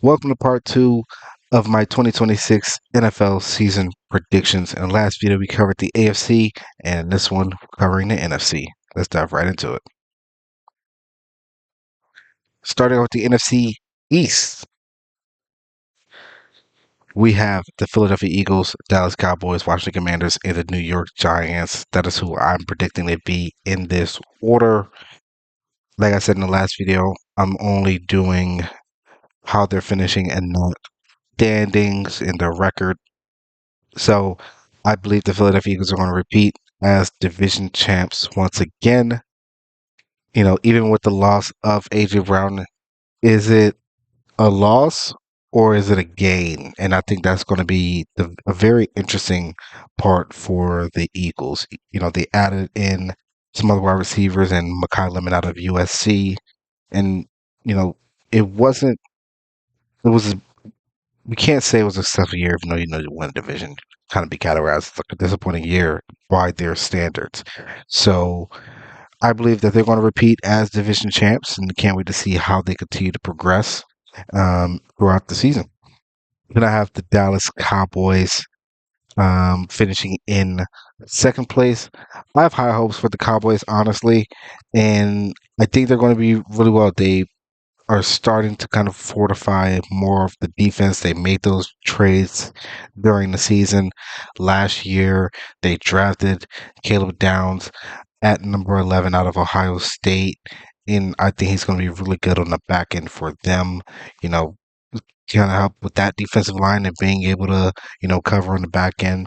Welcome to part two of my 2026 NFL season predictions. In the last video, we covered the AFC, and in this one, covering the NFC. Let's dive right into it. Starting with the NFC East, we have the Philadelphia Eagles, Dallas Cowboys, Washington Commanders, and the New York Giants. That is who I'm predicting to be in this order. Like I said in the last video, I'm only doing how they're finishing and not standings in their record. So I believe the Philadelphia Eagles are going to repeat as division champs once again. Even with the loss of AJ Brown, is it a loss or is it a gain? And I think that's going to be a very interesting part for the Eagles. They added in some other wide receivers and Mekhi Lemon out of USC, and you know, it wasn't. It was we can't say it was a successful year, even though you won a division. Kind of be categorized as like a disappointing year by their standards. So I believe that they're going to repeat as division champs, and can't wait to see how they continue to progress throughout the season. Then I have the Dallas Cowboys finishing in second place. I have high hopes for the Cowboys, honestly, and I think they're going to be really well. They are starting to kind of fortify more of the defense. They made those trades during the season. Last year, they drafted Caleb Downs at number 11 out of Ohio State. And I think he's going to be really good on the back end for them. You know, kind of help with that defensive line and being able to, cover on the back end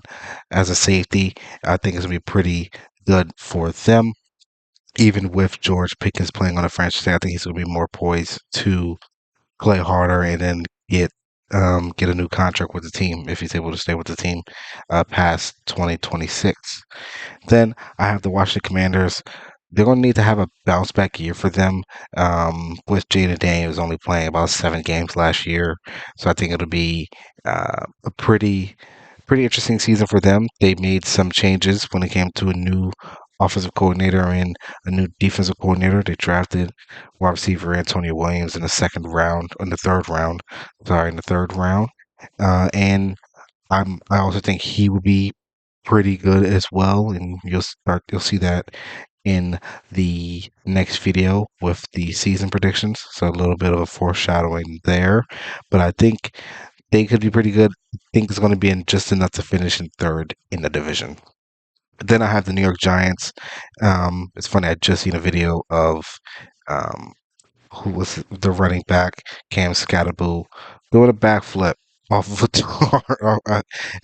as a safety. I think it's going to be pretty good for them. Even with George Pickens playing on a franchise tag, I think he's going to be more poised to play harder and then get a new contract with the team if he's able to stay with the team past 2026. Then I have the Washington Commanders. They're going to need to have a bounce back year for them. With Jaden Daniels only playing about 7 games last year, so I think it'll be a pretty interesting season for them. They made some changes when it came to a new offensive coordinator and a new defensive coordinator. They drafted wide receiver Antonio Williams in the second round, in the third round. Sorry, in the third round. And I also think he would be pretty good as well, and you'll see that in the next video with the season predictions. So a little bit of a foreshadowing there, but I think they could be pretty good. I think it's going to be in just enough to finish in third in the division. Then I have the New York Giants. It's funny. I just seen a video of um, who was the running back, Cam Scatterboo, doing a backflip off of a tar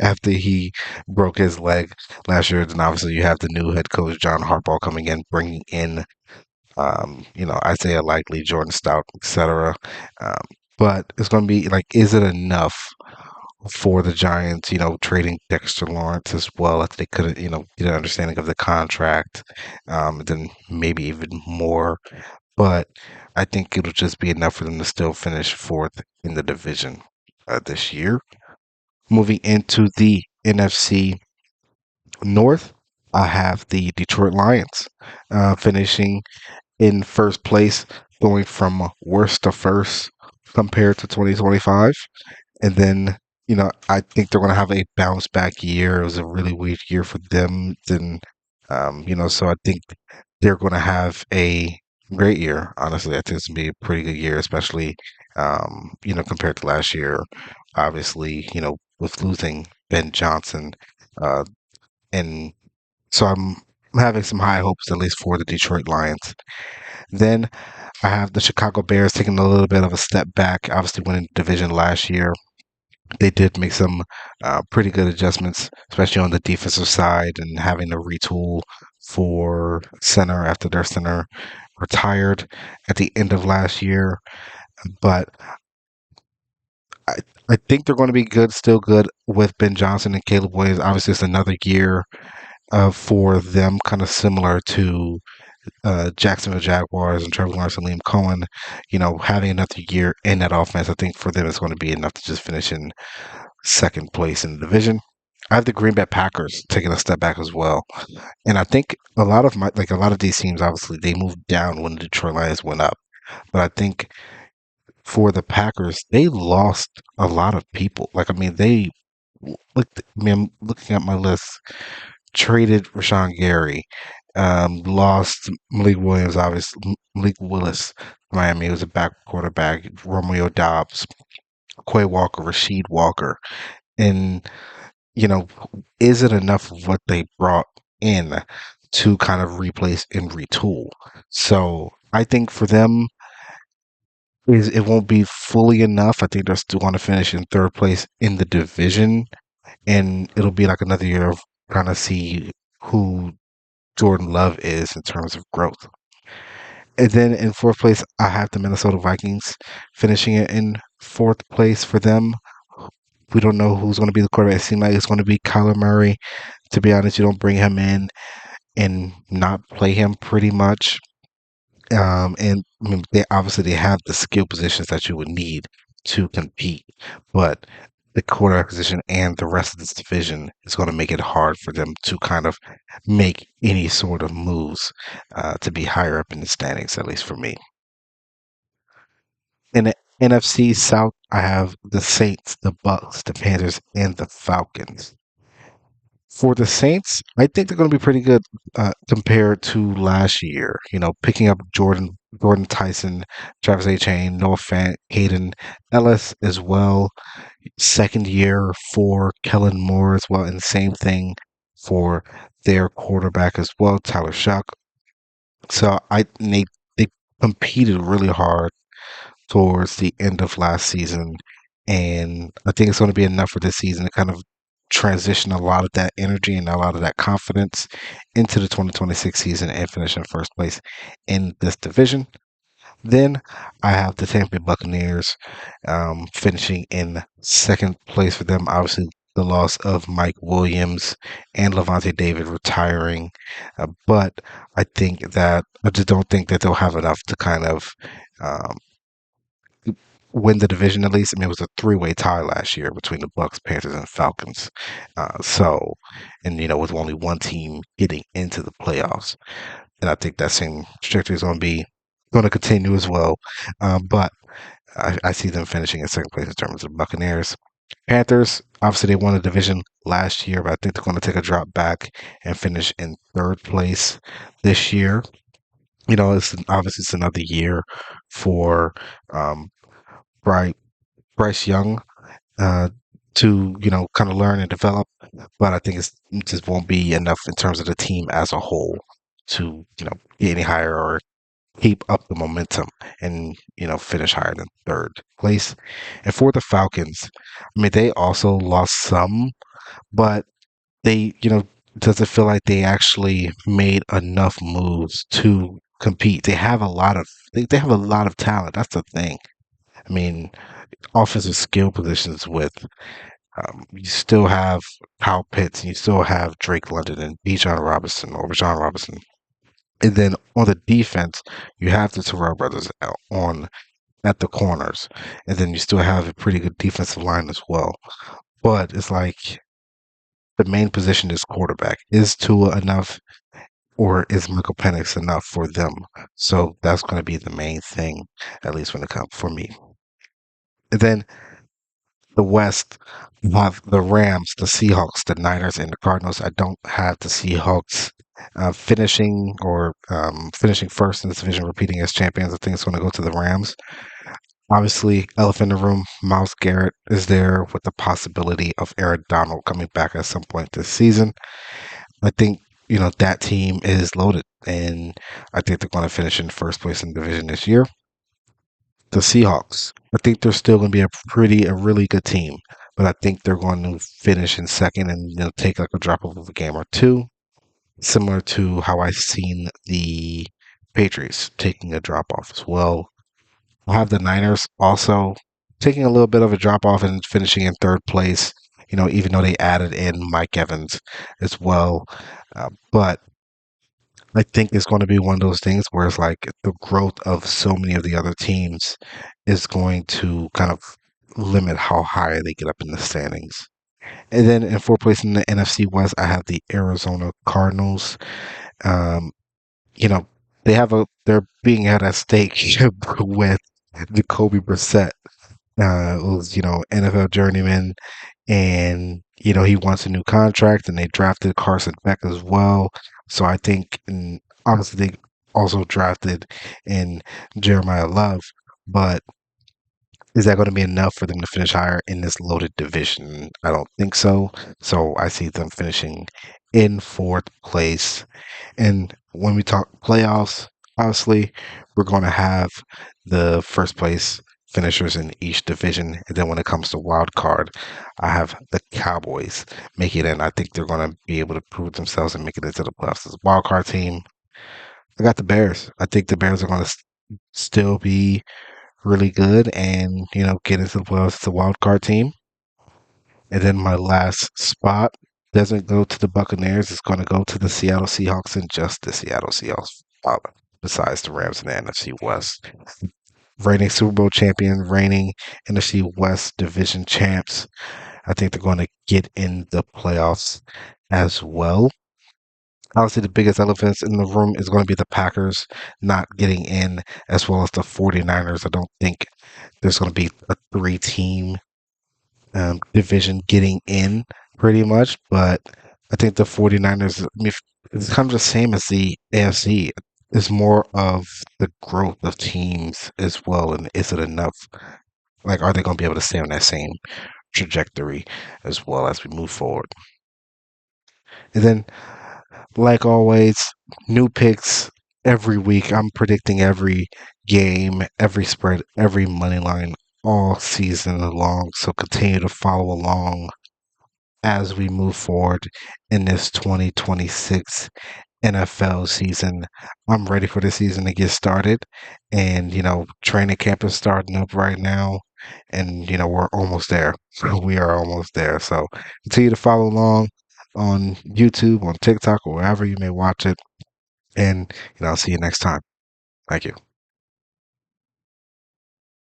after he broke his leg last year. Then obviously you have the new head coach John Harbaugh coming in, bringing in Isaiah Likely, Jordan Stout, etc. Um, but it's going to be like, is it enough for the Giants? Trading Dexter Lawrence as well, if they could, get an understanding of the contract, then maybe even more. But I think it'll just be enough for them to still finish fourth in the division this year. Moving into the NFC North, I have the Detroit Lions finishing in first place, going from worst to first compared to 2025. And then, I think they're going to have a bounce back year. It was a really weird year for them. Then, so I think they're going to have a great year. Honestly, I think it's going to be a pretty good year, especially, compared to last year. Obviously, with losing Ben Johnson. Uh, and so I'm having some high hopes, at least for the Detroit Lions. Then I have the Chicago Bears taking a little bit of a step back, obviously winning the division last year. They did make some pretty good adjustments, especially on the defensive side and having to retool for center after their center retired at the end of last year. But I, I think they're going to be good, still good with Ben Johnson and Caleb Williams. Obviously, it's another year for them, kind of similar to Jacksonville Jaguars and Trevor Lawrence and Liam Cohen. Having another year in that offense, I think for them it's going to be enough to just finish in second place in the division. I have the Green Bay Packers taking a step back as well, and I think a lot of these teams, obviously they moved down when the Detroit Lions went up, but I think for the Packers, they lost a lot of people. Like, I mean, they look. I mean, I'm looking at my list. Traded Rashawn Gary, lost Malik Williams, obviously Malik Willis, Miami was a back quarterback. Romeo Dobbs, Quay Walker, Rasheed Walker, and you know, is it enough of what they brought in to kind of replace and retool? So I think for them, is it won't be fully enough. I think they're still going to finish in third place in the division, and it'll be like another year of kind of see who Jordan Love is in terms of growth. And then in fourth place, I have the Minnesota Vikings finishing it in fourth place for them. We don't know who's going to be the quarterback. It seems like it's going to be Kyler Murray. To be honest, you don't bring him in and not play him pretty much. And I mean, they have the skill positions that you would need to compete, but the quarterback position and the rest of this division is going to make it hard for them to kind of make any sort of moves to be higher up in the standings, at least for me. In the NFC South, I have the Saints, the Bucks, the Panthers, and the Falcons. For the Saints, I think they're going to be pretty good compared to last year. You know, picking up Jordan Tyson, Travis Etienne, Noah Fant, Hayden Ellis as well. Second year for Kellen Moore as well, and same thing for their quarterback as well, Tyler Shock. So they competed really hard towards the end of last season. And I think it's going to be enough for this season to kind of transition a lot of that energy and a lot of that confidence into the 2026 season and finish in first place in this division. Then I have the Tampa Bay Buccaneers finishing in second place for them. Obviously, the loss of Mike Williams and Levante David retiring. But I just don't think that they'll have enough to kind of um, win the division at least. I mean, it was a three-way tie last year between the Bucks, Panthers, and Falcons. And with only one team getting into the playoffs, and I think that same trajectory is going to continue as well. But I see them finishing in second place in terms of Buccaneers. Panthers, obviously, they won the division last year, but I think they're going to take a drop back and finish in third place this year. It's another year for um, Bryce Bryce Young uh, to kind of learn and develop, but I think it just won't be enough in terms of the team as a whole to get any higher or keep up the momentum and finish higher than third place. And for the Falcons, I mean they also lost some, but they does it feel like they actually made enough moves to compete? They have a lot of talent. That's the thing. I mean, offensive skill positions with you still have Kyle Pitts and you still have Drake London and Bijan Robinson or Bijan Robinson. And then on the defense, you have the Terrell brothers on at the corners. And then you still have a pretty good defensive line as well. But it's like the main position is quarterback. Is Tua enough or is Michael Penix enough for them? So that's going to be the main thing, at least when it comes for me. And then the West, you have the Rams, the Seahawks, the Niners, and the Cardinals. I don't have the Seahawks finishing first in this division, repeating as champions. I think it's going to go to the Rams. Obviously, elephant in the room, Myles Garrett is there with the possibility of Aaron Donald coming back at some point this season. I think that team is loaded, and I think they're going to finish in first place in the division this year. The Seahawks. I think they're still going to be a really good team, but I think they're going to finish in second and take like a drop off of a game or two, similar to how I've seen the Patriots taking a drop off as well. I have the Niners also taking a little bit of a drop off and finishing in third place. Even though they added in Mike Evans as well, but I think it's going to be one of those things where it's like the growth of so many of the other teams is going to kind of limit how high they get up in the standings. And then in fourth place in the NFC West, I have the Arizona Cardinals. Um, you know, they're being at a stake with Jacoby Brissett was, NFL journeyman, and he wants a new contract, and they drafted Carson Beck as well. So I think, and obviously they also drafted in Jeremiah Love, but is that going to be enough for them to finish higher in this loaded division? I don't think so. So I see them finishing in fourth place. And when we talk playoffs, obviously, we're going to have the first place finishers in each division. And then when it comes to wild card, I have the Cowboys make it in. I think they're going to be able to prove themselves and make it into the playoffs as a wild card team. I got the Bears. I think the Bears are going to still be really good and, get into the playoffs as a wild card team. And then my last spot doesn't go to the Buccaneers. It's going to go to the Seattle Seahawks and just the Seattle Seahawks, besides the Rams and the NFC West. Reigning Super Bowl champion, reigning NFC West division champs. I think they're going to get in the playoffs as well. Obviously, the biggest elephants in the room is going to be the Packers not getting in, as well as the 49ers. I don't think there's going to be a three-team division getting in pretty much, but I think the 49ers, I mean, it's kind of the same as the AFC. It's more of the growth of teams as well, and is it enough? Like, are they going to be able to stay on that same trajectory as well as we move forward? And then, like always, new picks every week. I'm predicting every game, every spread, every money line all season long. So continue to follow along as we move forward in this 2026 NFL season. I'm ready for the season to get started. And, training camp is starting up right now. And, we're almost there. We are almost there. So continue to follow along on YouTube, on TikTok, or wherever you may watch it. And, I'll see you next time. Thank you.